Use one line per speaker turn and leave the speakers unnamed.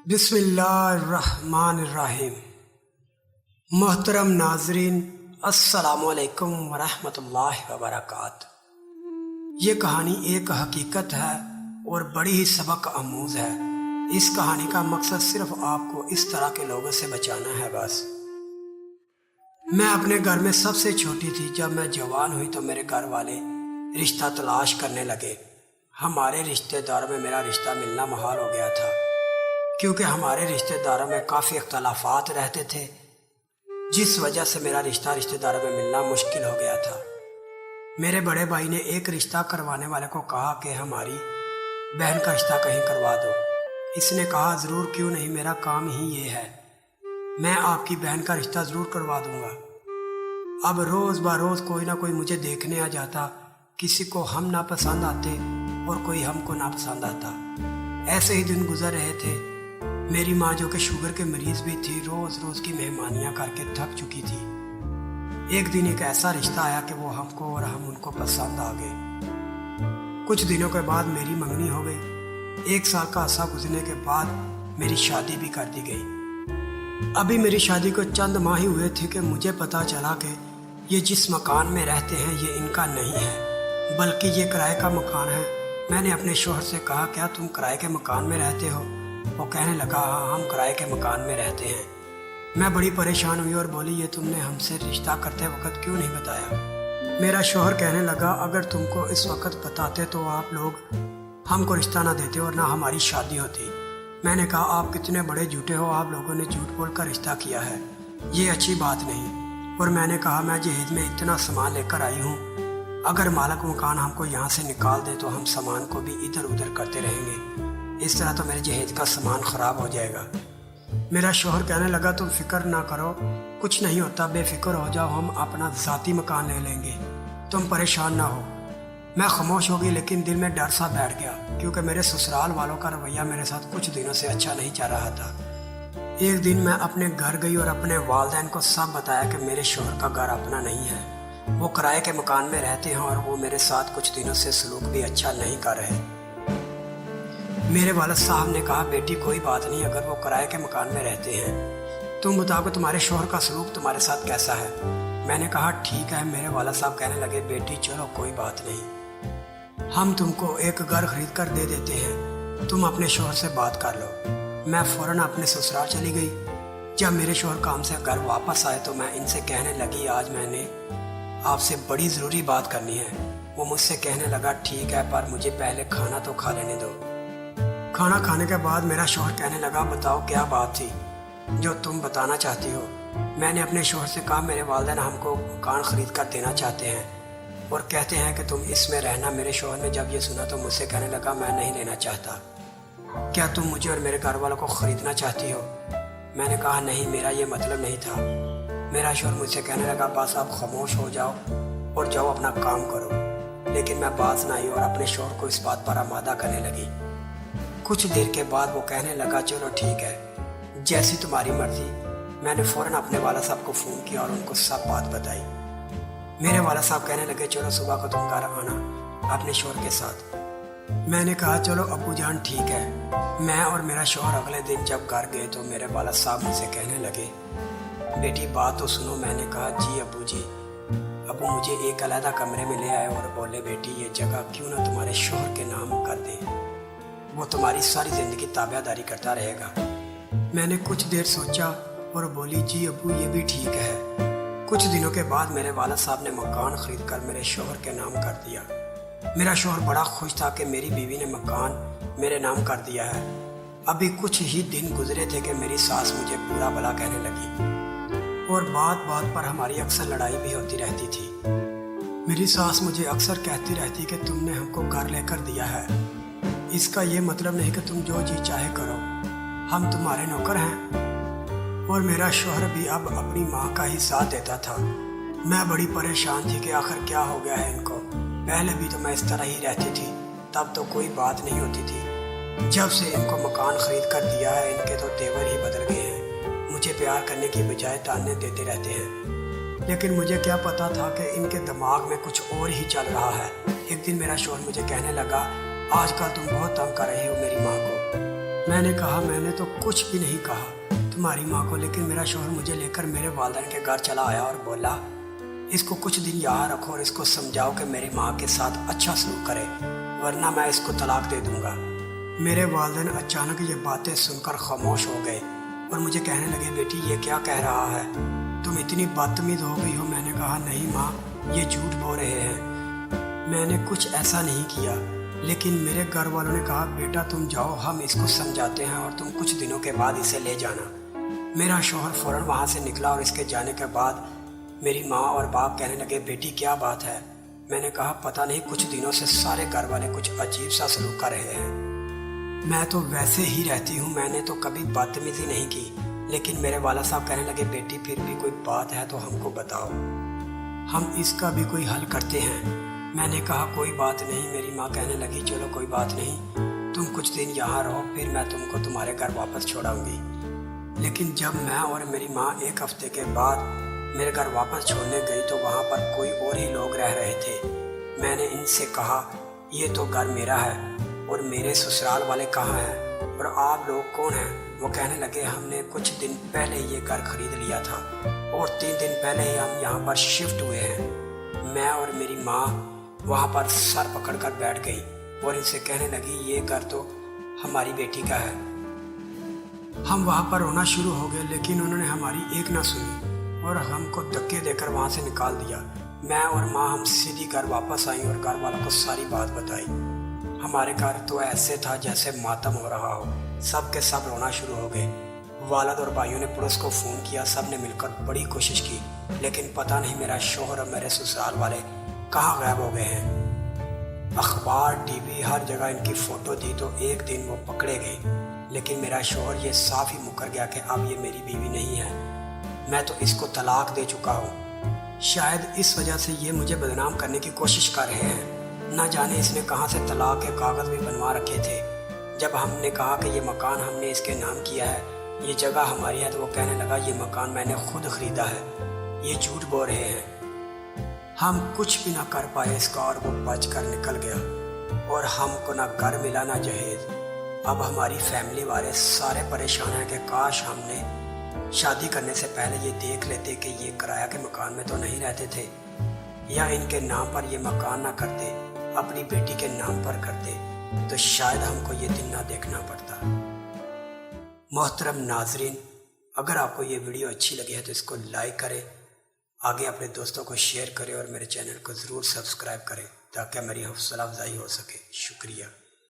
بسم اللہ الرحمن الرحیم۔ محترم ناظرین، السلام علیکم ورحمۃ اللہ وبرکاتہ۔ یہ کہانی ایک حقیقت ہے اور بڑی ہی سبق آموز ہے۔ اس کہانی کا مقصد صرف آپ کو اس طرح کے لوگوں سے بچانا ہے بس۔ میں اپنے گھر میں سب سے چھوٹی تھی۔ جب میں جوان ہوئی تو میرے گھر والے رشتہ تلاش کرنے لگے۔ ہمارے رشتہ داروں میں میرا رشتہ ملنا محال ہو گیا تھا، کیونکہ ہمارے رشتہ داروں میں کافی اختلافات رہتے تھے، جس وجہ سے میرا رشتہ داروں میں ملنا مشکل ہو گیا تھا۔ میرے بڑے بھائی نے ایک رشتہ کروانے والے کو کہا کہ ہماری بہن کا رشتہ کہیں کروا دو۔ اس نے کہا ضرور، کیوں نہیں، میرا کام ہی یہ ہے، میں آپ کی بہن کا رشتہ ضرور کروا دوں گا۔ اب روز بروز کوئی نہ کوئی مجھے دیکھنے آ جاتا، کسی کو ہم ناپسند آتے اور کوئی ہم کو ناپسند آتا۔ ایسے ہی دن گزر رہے تھے۔ میری ماں جو کہ شوگر کے مریض بھی تھی، روز روز کی مہمانیاں کر کے تھک چکی تھی۔ ایک دن ایک ایسا رشتہ آیا کہ وہ ہم کو اور ہم ان کو پسند آ گئے۔ کچھ دنوں کے بعد میری منگنی ہو گئی۔ 1 سال کا عرصہ گزرنے کے بعد میری شادی بھی کر دی گئی۔ ابھی میری شادی کو چند ماہ ہی ہوئے تھے کہ مجھے پتا چلا کہ یہ جس مکان میں رہتے ہیں یہ ان کا نہیں ہے، بلکہ یہ کرائے کا مکان ہے۔ میں نے اپنے شوہر سے کہا، کیا تم کرائے کے مکان میں رہتے ہو؟ وہ کہنے لگا، ہاں ہم کرائے کے مکان میں رہتے ہیں۔ میں بڑی پریشان ہوئی اور بولی، یہ تم نے ہم سے رشتہ کرتے وقت کیوں نہیں بتایا؟ میرا شوہر کہنے لگا، اگر تم کو اس وقت بتاتے تو آپ لوگ ہم کو رشتہ نہ دیتے اور نہ ہماری شادی ہوتی۔ میں نے کہا، آپ کتنے بڑے جھوٹے ہو، آپ لوگوں نے جھوٹ بول کر رشتہ کیا ہے، یہ اچھی بات نہیں۔ اور میں نے کہا، میں جہیز میں اتنا سامان لے کر آئی ہوں، اگر مالک مکان ہم کو یہاں سے نکال دے تو ہم سامان کو بھی ادھر ادھر کرتے رہیں گے، اس طرح تو میرے جہیز کا سامان خراب ہو جائے گا۔ میرا شوہر کہنے لگا، تم فکر نہ کرو، کچھ نہیں ہوتا، بے فکر ہو جاؤ، ہم اپنا ذاتی مکان لے لیں گے، تم پریشان نہ ہو۔ میں خاموش ہو گئی، لیکن دل میں ڈر سا بیٹھ گیا، کیونکہ میرے سسرال والوں کا رویہ میرے ساتھ کچھ دنوں سے اچھا نہیں چل رہا تھا۔ ایک دن میں اپنے گھر گئی اور اپنے والدین کو سب بتایا کہ میرے شوہر کا گھر اپنا نہیں ہے، وہ کرائے کے مکان میں رہتے ہیں اور وہ میرے ساتھ کچھ دنوں سے سلوک بھی اچھا نہیں کر رہے۔ میرے والد صاحب نے کہا، بیٹی کوئی بات نہیں، اگر وہ کرائے کے مکان میں رہتے ہیں، تم بتاؤ تمہارے شوہر کا سلوک تمہارے ساتھ کیسا ہے؟ میں نے کہا، ٹھیک ہے۔ میرے والد صاحب کہنے لگے، بیٹی چلو کوئی بات نہیں، ہم تم کو ایک گھر خرید کر دے دیتے ہیں، تم اپنے شوہر سے بات کر لو۔ میں فوراً اپنے سسرال چلی گئی۔ جب میرے شوہر کام سے گھر واپس آئے تو میں ان سے کہنے لگی، آج میں نے آپ سے بڑی ضروری بات کرنی ہے۔ وہ مجھ سے کہنے لگا، ٹھیک ہے، پر مجھے پہلے کھانا تو کھا لینے دو۔ کھانا کھانے کے بعد میرا شوہر کہنے لگا، بتاؤ کیا بات تھی جو تم بتانا چاہتی ہو؟ میں نے اپنے شوہر سے کہا، میرے والدین ہم کو مکان خرید کر دینا چاہتے ہیں اور کہتے ہیں کہ تم اس میں رہنا۔ میرے شوہر نے جب یہ سنا تو مجھ سے کہنے لگا، میں نہیں لینا چاہتا، کیا تم مجھے اور میرے گھر والوں کو خریدنا چاہتی ہو؟ میں نے کہا، نہیں، میرا یہ مطلب نہیں تھا۔ میرا شوہر مجھ سے کہنے لگا، بس آپ خاموش ہو جاؤ اور جاؤ اپنا کام کرو۔ لیکن میں باز نہ آئی اور اپنے شوہر کو اس بات پر آمادہ کرنے لگی۔ کچھ دیر کے بعد وہ کہنے لگا، چلو ٹھیک ہے، جیسی تمہاری مرضی۔ میں نے فوراً اپنے والد صاحب کو فون کیا اور ان کو سب بات بتائی۔ میرے والد صاحب کہنے لگے، چلو صبح کو تم گھر آنا اپنے شوہر کے ساتھ۔ میں نے کہا، چلو ابو جان ٹھیک ہے۔ میں اور میرا شوہر اگلے دن جب گھر گئے تو میرے والد صاحب مجھ سے کہنے لگے، بیٹی بات تو سنو۔ میں نے کہا، جی ابو جی۔ ابو مجھے ایک علیحدہ کمرے میں لے آئے اور بولے، بیٹی یہ جگہ کیوں نہ تمہارے شوہر کے نام کر دیں، وہ تمہاری ساری زندگی تابع داری کرتا رہے گا۔ میں نے کچھ دیر سوچا اور بولی، جی ابو یہ بھی ٹھیک ہے۔ کچھ دنوں کے بعد میرے والد صاحب نے مکان خرید کر میرے شوہر کے نام کر دیا۔ میرا شوہر بڑا خوش تھا کہ میری بیوی نے مکان میرے نام کر دیا ہے۔ ابھی کچھ ہی دن گزرے تھے کہ میری ساس مجھے برا بھلا کہنے لگی اور بات بات پر ہماری اکثر لڑائی بھی ہوتی رہتی تھی۔ میری ساس مجھے اکثر کہتی رہتی کہ تم نے ہم کو گھر لے کر دیا ہے، اس کا یہ مطلب نہیں کہ تم جو جی چاہے کرو، ہم تمہارے نوکر ہیں۔ اور میرا شوہر بھی اب اپنی ماں کا ہی ساتھ دیتا تھا۔ میں بڑی پریشان تھی کہ آخر کیا ہو گیا ہے ان کو۔ پہلے بھی تو میں اس طرح ہی رہتی تھی، تب تو کوئی بات نہیں ہوتی تھی۔ جب سے ان کو مکان خرید کر دیا ہے، ان کے تو تیور ہی بدل گئے ہیں، مجھے پیار کرنے کی بجائے تانے دیتے رہتے ہیں۔ لیکن مجھے کیا پتا تھا کہ ان کے دماغ میں کچھ اور ہی چل رہا ہے۔ ایک دن میرا شوہر مجھے کہنے لگا، آج کل تم بہت تنگ کر رہے ہو میری ماں کو، میں نے کہا میں نے تو کچھ بھی نہیں کہا تمہاری ماں کو، لیکن میرا شوہر مجھے لے کر میرے والدین کے گھر چلا آیا اور بولا اس کو کچھ دن یہاں رکھو اور اس کو سمجھاؤ کہ میری ماں کے ساتھ اچھا سلوک کرے ورنہ میں اس کو طلاق دے دوں گا۔ میرے والدین اچانک یہ باتیں سن کر خاموش ہو گئے اور مجھے کہنے لگے بیٹی یہ کیا کہہ رہا ہے، تم اتنی بدتمیز ہو گئی ہو۔ میں نے کہا نہیں ماں، یہ جھوٹ بول رہے ہیں، میں نے کچھ ایسا نہیں کیا۔ لیکن میرے گھر والوں نے کہا بیٹا تم جاؤ، ہم اس کو سمجھاتے ہیں اور تم کچھ دنوں کے بعد اسے لے جانا۔ میرا شوہر فوراً وہاں سے نکلا اور اس کے جانے کے بعد میری ماں اور باپ کہنے لگے بیٹی کیا بات ہے؟ میں نے کہا پتہ نہیں کچھ دنوں سے سارے گھر والے کچھ عجیب سا سلوک کر رہے ہیں، میں تو ویسے ہی رہتی ہوں، میں نے تو کبھی بدتمیزی نہیں کی۔ لیکن میرے والد صاحب کہنے لگے بیٹی پھر بھی کوئی بات ہے تو ہم کو بتاؤ، ہم اس کا بھی کوئی حل کرتے ہیں۔ میں نے کہا کوئی بات نہیں۔ میری ماں کہنے لگی چلو کوئی بات نہیں، تم کچھ دن یہاں رہو پھر میں تم کو تمہارے گھر واپس چھوڑاؤں گی۔ لیکن جب میں اور میری ماں ایک ہفتے کے بعد میرے گھر واپس چھوڑنے گئی تو وہاں پر کوئی اور ہی لوگ رہ رہے تھے۔ میں نے ان سے کہا یہ تو گھر میرا ہے اور میرے سسرال والے کہاں ہیں اور آپ لوگ کون ہیں؟ وہ کہنے لگے ہم نے کچھ دن پہلے یہ گھر خرید لیا تھا اور 3 دن پہلے ہی ہم یہاں پر شفٹ ہوئے ہیں۔ میں اور میری ماں وہاں پر سر پکڑ کر بیٹھ گئی اور ان سے کہنے لگی یہ گھر تو ہماری بیٹی کا ہے۔ ہم وہاں پر رونا شروع ہو گئے لیکن انہوں نے ہماری ایک نہ سنی اور ہم کو دھکے دے کر وہاں سے نکال دیا۔ میں اور ماں ہم سیدھی گھر واپس آئیں اور گھر والوں کو ساری بات بتائی۔ ہمارے گھر تو ایسے تھا جیسے ماتم ہو رہا ہو، سب کے سب رونا شروع ہو گئے۔ والد اور بھائیوں نے پولیس کو فون کیا، سب نے مل کر بڑی کوشش کی لیکن پتہ نہیں میرا شوہر اور میرے سسرال والے کہاں غائب ہو گئے ہیں۔ اخبار ٹی وی ہر جگہ ان کی فوٹو دی تو ایک دن وہ پکڑے گئے، لیکن میرا شوہر یہ صاف ہی مکر گیا کہ اب یہ میری بیوی نہیں ہے، میں تو اس کو طلاق دے چکا ہوں۔ شاید اس وجہ سے یہ مجھے بدنام کرنے کی کوشش کر رہے ہیں، نہ جانے اس نے کہاں سے طلاق کے کاغذ بھی بنوا رکھے تھے۔ جب ہم نے کہا کہ یہ مکان ہم نے اس کے نام کیا ہے، یہ جگہ ہماری ہے، تو وہ کہنے لگا یہ مکان میں نے خود خریدا ہے، یہ جھوٹ بول رہے ہیں۔ ہم کچھ بھی نہ کر پائے اس کا اور وہ بچ کر نکل گیا اور ہم کو نہ گھر ملا نہ جہیز۔ اب ہماری فیملی والے سارے پریشان ہیں کہ کاش ہم نے شادی کرنے سے پہلے یہ دیکھ لیتے کہ یہ کرایہ کے مکان میں تو نہیں رہتے تھے، یا ان کے نام پر یہ مکان نہ کرتے، اپنی بیٹی کے نام پر کرتے، تو شاید ہم کو یہ دن نہ دیکھنا پڑتا۔ محترم ناظرین، اگر آپ کو یہ ویڈیو اچھی لگی ہے تو اس کو لائک کریں، آگے اپنے دوستوں کو شیئر کریں اور میرے چینل کو ضرور سبسکرائب کریں تاکہ میری حوصلہ افزائی ہو سکے۔ شکریہ۔